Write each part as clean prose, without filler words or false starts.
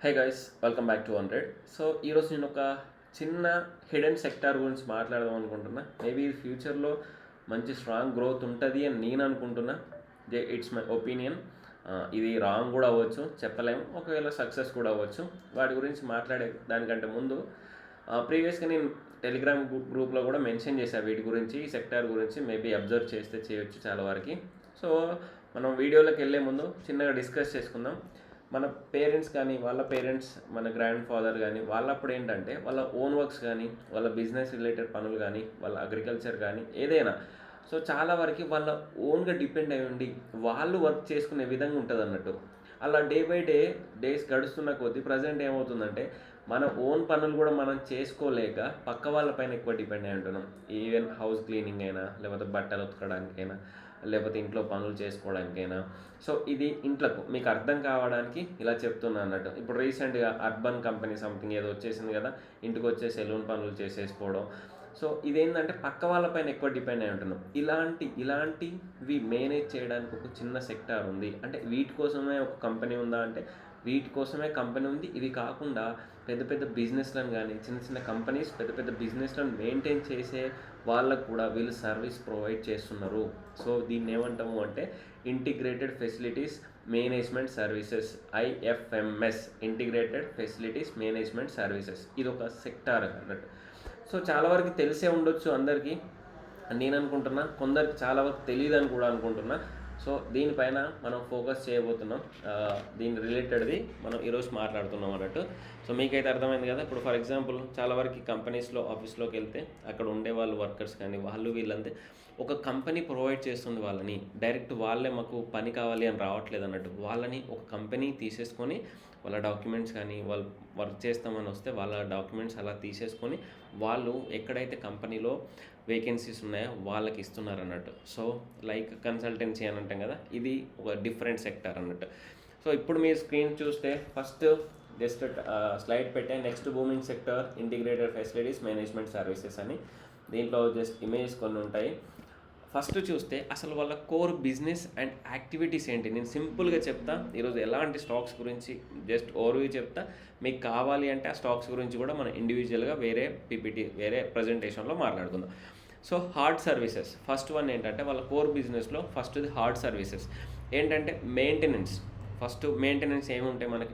Hi guys, welcome back to 100. So ఈరోజు నేను ఒక చిన్న హిడెన్ సెక్టార్ గురించి మాట్లాడదాం అనుకుంటున్నా. మేబీ ఫ్యూచర్లో మంచి స్ట్రాంగ్ గ్రోత్ ఉంటుంది అని నేను అనుకుంటున్నా. It's my opinion. ఇది రాంగ్ కూడా అవ్వచ్చు, చెప్పలేము. ఒకవేళ సక్సెస్ కూడా అవ్వచ్చు. వాటి గురించి మాట్లాడే దానికంటే ముందు ప్రీవియస్గా నేను టెలిగ్రామ్ గ్రూప్లో కూడా మెన్షన్ చేశాను వీటి గురించి, ఈ సెక్టార్ గురించి. మేబీ అబ్జర్వ్ చేస్తే చేయొచ్చు చాలా వరకు. సో మనం వీడియోలోకి వెళ్ళే ముందు చిన్నగా డిస్కస్ చేసుకుందాం. మన పేరెంట్స్ కానీ, వాళ్ళ పేరెంట్స్, మన గ్రాండ్ ఫాదర్ కానీ, వాళ్ళప్పుడు ఏంటంటే వాళ్ళ ఓన్ వర్క్స్ కానీ, వాళ్ళ బిజినెస్ రిలేటెడ్ పనులు కానీ, వాళ్ళ అగ్రికల్చర్ కానీ ఏదైనా, సో చాలా వరకు వాళ్ళ ఓన్గా డిపెండ్ అయి ఉండి వాళ్ళు వర్క్ చేసుకునే విధంగా ఉంటుంది అన్నట్టు. అలా డే బై డేస్ గడుస్తున్న కొద్దీ ప్రజెంట్ ఏమవుతుందంటే మన ఓన్ పనులు కూడా మనం చేసుకోలేక పక్క వాళ్ళపైన ఎక్కువ డిపెండ్ అయి ఉంటున్నాం. ఈవెన్ హౌస్ క్లీనింగ్ అయినా, లేకపోతే బట్టలు ఉతకడానికైనా, లేకపోతే ఇంట్లో పనులు చేసుకోవడానికైనా. సో ఇది ఇంట్లోకి మీకు అర్థం కావడానికి ఇలా చెప్తున్నా అన్నట్టు. ఇప్పుడు రీసెంట్గా అర్బన్ కంపెనీ సంథింగ్ ఏదో వచ్చేసింది కదా, ఇంటికి వచ్చే సెలూన్ పనులు చేసేసుకోవడం. సో ఇదేంటంటే పక్క వాళ్ళపైన ఎక్కువ డిపెండ్ అయి ఉంటున్నాం. ఇలాంటివి మేనేజ్ చేయడానికి ఒక చిన్న సెక్టార్ ఉంది. అంటే వీటి కోసమే ఒక కంపెనీ ఉందా అంటే వీటి కోసమే కంపెనీ ఉంది. ఇవి కాకుండా పెద్ద పెద్ద బిజినెస్లను కానీ, చిన్న చిన్న కంపెనీస్ పెద్ద పెద్ద బిజినెస్లను మెయింటైన్ చేసే వాళ్ళకు కూడా వీళ్ళు సర్వీస్ ప్రొవైడ్ చేస్తున్నారు. సో దీన్ని ఏమంటాము అంటే integrated facilities management services, IFMS, integrated facilities management services. ఇది ఒక సెక్టార్ అన్నట్టు. సో చాలా వరకు తెలిసే ఉండొచ్చు అందరికీ నేను అనుకుంటున్నా, కొందరికి చాలా వరకు తెలియదు అని కూడా అనుకుంటున్నా. సో దీనిపైన మనం ఫోకస్ చేయబోతున్నాం. దీని రిలేటెడ్ది మనం ఈరోజు మాట్లాడుతున్నాం అన్నట్టు. సో మీకైతే అర్థమైంది కదా. ఇప్పుడు ఫర్ ఎగ్జాంపుల్ చాలా వరకు కంపెనీస్లో, ఆఫీస్లోకి వెళ్తే అక్కడ ఉండే వాళ్ళు వర్కర్స్ కానీ, వీళ్ళంతే ఒక కంపెనీ ప్రొవైడ్ చేస్తుంది వాళ్ళని. డైరెక్ట్ వాళ్ళే మాకు పని కావాలి అని రావట్లేదు అన్నట్టు. వాళ్ళని ఒక కంపెనీ తీసేసుకొని వాళ్ళ డాక్యుమెంట్స్ కానీ, వాళ్ళు వర్క్ చేస్తామని వస్తే వాళ్ళ డాక్యుమెంట్స్ అలా తీసేసుకొని వాళ్ళు ఎక్కడైతే కంపెనీలో వేకెన్సీస్ ఉన్నాయో వాళ్ళకి ఇస్తున్నారు అన్నట్టు. సో లైక్ కన్సల్టెన్సీ అని అంటాం కదా, ఇది ఒక డిఫరెంట్ సెక్టర్ అన్నట్టు. సో ఇప్పుడు మీరు స్క్రీన్ చూస్తే ఫస్ట్ జస్ట్ స్లైడ్ పెట్టే next booming sector integrated facilities management services అని. దీంట్లో జస్ట్ ఇమేజెస్ కొన్ని ఉంటాయి. ఫస్ట్ చూస్తే అసలు వాళ్ళ కోర్ బిజినెస్ అండ్ యాక్టివిటీస్ ఏంటి నేను సింపుల్గా చెప్తా. ఈరోజు ఎలాంటి స్టాక్స్ గురించి జస్ట్ ఓవర్వ్యూ చెప్తా. మీకు కావాలి అంటే ఆ స్టాక్స్ గురించి కూడా మనం ఇండివిజువల్గా వేరే పీపీటీ, వేరే ప్రజెంటేషన్లో మాట్లాడుకుందాం. So hard services first one ఏంటంటే వాళ్ళ కోర్ బిజినెస్లో ఫస్ట్ది హార్డ్ సర్వీసెస్ ఏంటంటే మెయింటెనెన్స్. ఫస్ట్ మెయింటెనెన్స్ ఏముంటాయి మనకి,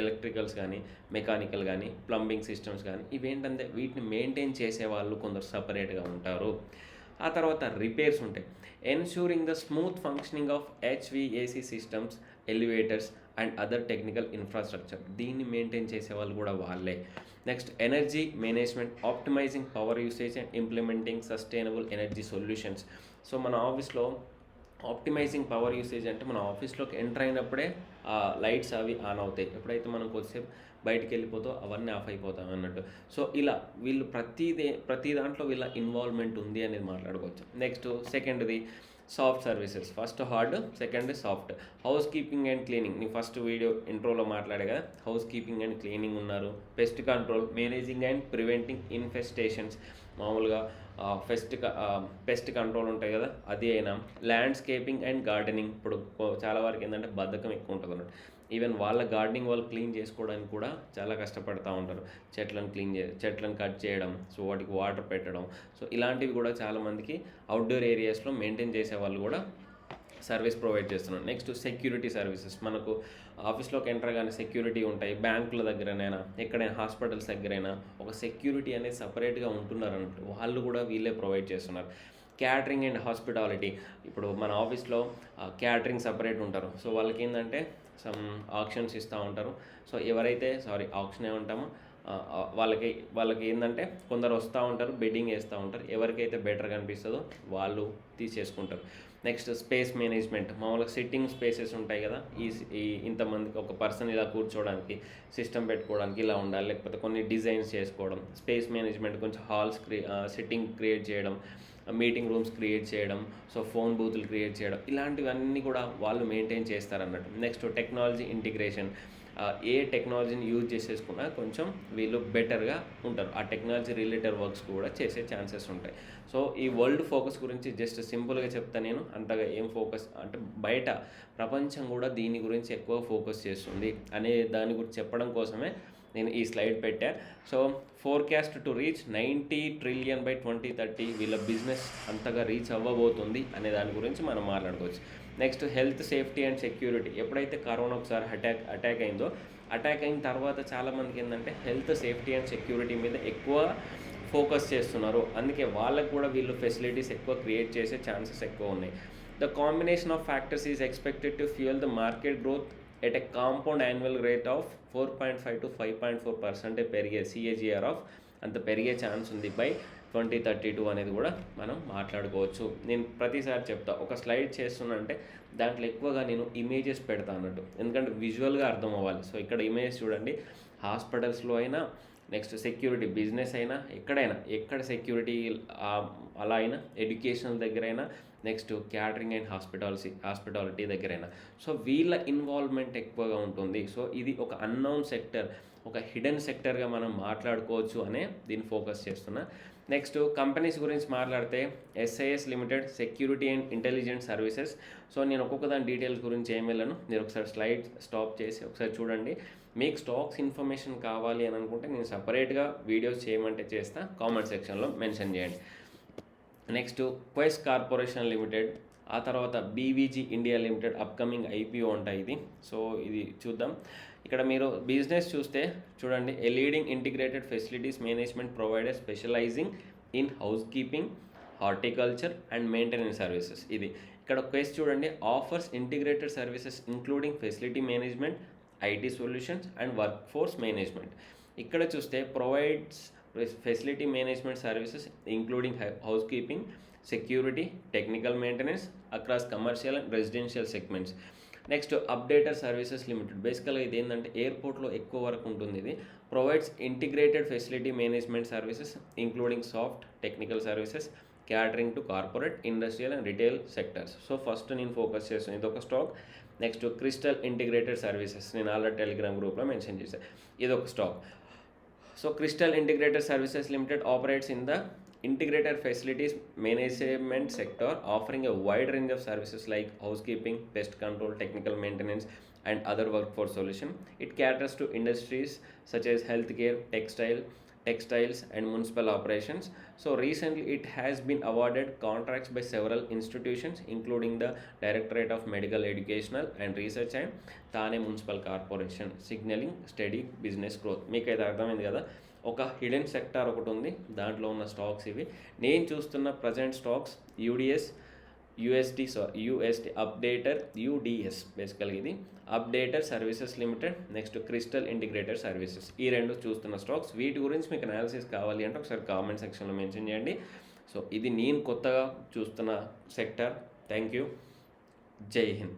ఎలక్ట్రికల్స్ కానీ, మెకానికల్ కానీ, ప్లంబింగ్ సిస్టమ్స్ కానీ, ఇవేంటంటే వీటిని మెయింటైన్ చేసే వాళ్ళు కొందరు సపరేట్గా ఉంటారు. ఆ తర్వాత రిపేర్స్ ఉంటాయి. Ensuring the smooth functioning of HVAC systems, elevators and other technical infrastructure, దీన్ని మెయింటైన్ చేసే వాళ్ళు కూడా వాళ్ళే. Next energy management, optimising power usage and implementing sustainable energy solutions. So మన ఆఫీస్లో ఆప్టిమైజింగ్ పవర్ యూసేజ్ అంటే మన ఆఫీస్లోకి ఎంటర్ అయినప్పుడే లైట్స్ అవి ఆన్ అవుతాయి, ఎప్పుడైతే మనం కొద్దిసేపు బయటికి వెళ్ళిపోతాం అవన్నీ ఆఫ్ అయిపోతాం అన్నట్టు. సో ఇలా వీళ్ళు ప్రతి దాంట్లో వీళ్ళ ఇన్వాల్వ్మెంట్ ఉంది అనేది మాట్లాడుకోవచ్చు. నెక్స్ట్ సెకండ్ది soft services. First hard, second soft. Housekeeping and cleaning, నీ ఫస్ట్ వీడియో ఇంట్రోలో మాట్లాడే కదా, హౌస్ కీపింగ్ అండ్ క్లీనింగ్ ఉన్నారు. Pest control, managing and preventing infestations, మామూలుగా పెస్ట్ కంట్రోల్ ఉంటాయి కదా అది అయినా. ల్యాండ్స్కేపింగ్ అండ్ గార్డెనింగ్, ఇప్పుడు చాలా వరకు ఏంటంటే బద్ధకం ఎక్కువ ఉంటుంది అన్నట్టు. ఈవెన్ వాళ్ళ గార్డెనింగ్ వాళ్ళు క్లీన్ చేసుకోవడానికి కూడా చాలా కష్టపడుతూ ఉంటారు. చెట్లను కట్ చేయడం, సో వాటికి వాటర్ పెట్టడం, సో ఇలాంటివి కూడా చాలామందికి అవుట్డోర్ ఏరియాస్లో మెయింటైన్ చేసే వాళ్ళు కూడా సర్వీస్ ప్రొవైడ్ చేస్తున్నారు. నెక్స్ట్ సెక్యూరిటీ సర్వీసెస్, మనకు ఆఫీస్లోకి ఎంటర్ కానీ సెక్యూరిటీ ఉంటాయి. బ్యాంకుల దగ్గరనైనా, ఎక్కడైనా హాస్పిటల్స్ దగ్గరైనా ఒక సెక్యూరిటీ అనేది సపరేట్గా ఉంటున్నారు అన్నట్టు, వాళ్ళు కూడా వీళ్ళే ప్రొవైడ్ చేస్తున్నారు. క్యాటరింగ్ అండ్ హాస్పిటాలిటీ, ఇప్పుడు మన ఆఫీస్లో క్యాటరింగ్ సపరేట్ ఉంటారు. సో వాళ్ళకి ఏంటంటే సమ్ ఆప్షన్స్ ఇస్తూ ఉంటారు. సో ఎవరైతే ఆప్షన్ ఏమంటామో వాళ్ళకి ఏంటంటే కొందరు వస్తూ ఉంటారు, బెడ్డింగ్ వేస్తూ ఉంటారు, ఎవరికైతే బెటర్ కనిపిస్తుందో వాళ్ళు తీసేసుకుంటారు. నెక్స్ట్ స్పేస్ మేనేజ్మెంట్, మామూలుగా సిట్టింగ్ స్పేసెస్ ఉంటాయి కదా, ఈ ఇంతమందికి ఒక పర్సన్ ఇలా కూర్చోవడానికి, సిస్టమ్ పెట్టుకోవడానికి ఇలా ఉండాలి, లేకపోతే కొన్ని డిజైన్స్ చేసుకోవడం. స్పేస్ మేనేజ్మెంట్ కొంచెం హాల్స్ సిట్టింగ్ క్రియేట్ చేయడం, మీటింగ్ రూమ్స్ క్రియేట్ చేయడం, సో ఫోన్ బూతులు క్రియేట్ చేయడం, ఇలాంటివన్నీ కూడా వాళ్ళు మెయింటైన్ చేస్తారన్నట్టు. నెక్స్ట్ టెక్నాలజీ ఇంటిగ్రేషన్, ఏ టెక్నాలజీని యూజ్ చేసేసుకున్నా కొంచెం వీళ్ళు బెటర్గా ఉంటారు. ఆ టెక్నాలజీ రిలేటెడ్ వర్క్స్ కూడా చేసే ఛాన్సెస్ ఉంటాయి. సో ఈ వరల్డ్ ఫోకస్ గురించి జస్ట్ సింపుల్గా చెప్తా నేను, అంతగా ఏం ఫోకస్ అంటే బయట ప్రపంచం కూడా దీని గురించి ఎక్కువ ఫోకస్ చేస్తుంది అనే దాని గురించి చెప్పడం కోసమే నేను ఈ స్లైడ్ పెట్టా. So forecast to reach 90 trillion by 2030 వీళ్ళ బిజినెస్ అంతగా రీచ్ అవ్వబోతుంది అనే దాని గురించి మనం మాట్లాడుకోవచ్చు. Next health, safety and security. ఎప్పుడైతే కరోనా ఒకసారి అటాక్ అయిందో, అటాక్ అయిన తర్వాత చాలామందికి ఏంటంటే హెల్త్, సేఫ్టీ అండ్ సెక్యూరిటీ మీద ఎక్కువ ఫోకస్ చేస్తున్నారు. అందుకే వాళ్ళకు కూడా వీళ్ళు ఫెసిలిటీస్ ఎక్కువ క్రియేట్ చేసే ఛాన్సెస్ ఎక్కువ ఉన్నాయి. The combination of factors is expected to fuel the market growth at a compound annual rate of 4.5 to 5.4% పెరిగే CAGR ఆఫ్ అంత పెరిగే ఛాన్స్ ఉంది బై 2032 అనేది కూడా మనం మాట్లాడుకోవచ్చు. నేను ప్రతిసారి చెప్తా, ఒక స్లైడ్ చేస్తున్నా అంటే దాంట్లో ఎక్కువగా నేను ఇమేజెస్ పెడతా అన్నట్టు, ఎందుకంటే విజువల్గా అర్థం అవ్వాలి. సో ఇక్కడ ఇమేజ్ చూడండి, హాస్పిటల్స్లో అయినా, నెక్స్ట్ సెక్యూరిటీ బిజినెస్ అయినా, ఎక్కడ సెక్యూరిటీ అలా అయినా, ఎడ్యుకేషనల్ దగ్గర అయినా, నెక్స్ట్ క్యాటరింగ్ అండ్ హాస్పిటాలిటీ దగ్గరైనా. సో వీళ్ళ ఇన్వాల్వ్మెంట్ ఎక్కువగా ఉంటుంది. సో ఇది ఒక అన్నౌన్ సెక్టర్, ఒక హిడెన్ సెక్టర్గా మనం మాట్లాడుకోవచ్చు అనే దీన్ని ఫోకస్ చేస్తున్నా. నెక్స్ట్ కంపెనీస్ గురించి మాట్లాడితే SAS limited, security and intelligence services. So నేను ఒక్కొక్క దాని డీటెయిల్స్ గురించి ఏం వెళ్ళను, మీరు ఒకసారి స్లైడ్ స్టాప్ చేసి ఒకసారి చూడండి. మీకు స్టాక్స్ ఇన్ఫర్మేషన్ కావాలి అని అనుకుంటే నేను సపరేట్గా వీడియోస్ చేయమంటే చేస్తా, కామెంట్ సెక్షన్లో మెన్షన్ చేయండి. నెక్స్ట్ క్వెస్ కార్పొరేషన్ లిమిటెడ్, ఆ తర్వాత BVG India limited upcoming IPO ఉంటాయి ఇది. సో ఇది చూద్దాం. ఇక్కడ మీరు బిజినెస్ చూస్తే చూడండి, ఏ leading integrated facilities management provider specialising in house keeping, horticulture and maintenance services. ఇది ఇక్కడ క్వెస్ చూడండి, offers integrated services including facility management, IT solutions and work force management. ఇక్కడ చూస్తే provides facility management services including housekeeping, security, technical maintenance across commercial and residential segments. Next Updater Services Limited, బేసికల్గా ఇది ఏంటంటే ఎయిర్పోర్ట్లో ఎక్కువ వరకు ఉంటుంది. ఇది provides integrated facility management services including soft, technical services catering to corporate, industrial and retail sectors. So first నేను focus చేస్తాను, ఇది ఒక stock. Next Crystal Integrated Services, నేను ఆల్రెడీ టెలిగ్రామ్ గ్రూప్లో మెన్షన్ చేశాను, ఇది ఒక stock. So Crystal Integrated Services Limited operates in the integrated facilities management sector, offering a wide range of services like housekeeping, pest control, technical maintenance and other workforce solution. It caters to industries such as healthcare, textiles and municipal operations. So recently it has been awarded contracts by several institutions including the Directorate of Medical Educational and Research and Thane Municipal Corporation, signaling steady business growth. మీకైతే అర్థమైంది కదా, ఒక hidden sector ఒకటి ఉంది, దాంట్లో ఉన్న stocks ఇవి. నేను చూస్తున్న present stocks USD Updater, UDS బేసికల్గా ఇది Updater Services Limited, next Crystal Integrated Services, ఈ రెండు చూస్తున్న స్టాక్స్. వీటి గురించి మీకు అనాలిసిస్ కావాలి అంటే ఒకసారి కామెంట్ సెక్షన్లో మెన్షన్ చేయండి. సో ఇది నేను కొత్తగా చూస్తున్న సెక్టర్. థ్యాంక్ యూ, జై హింద్.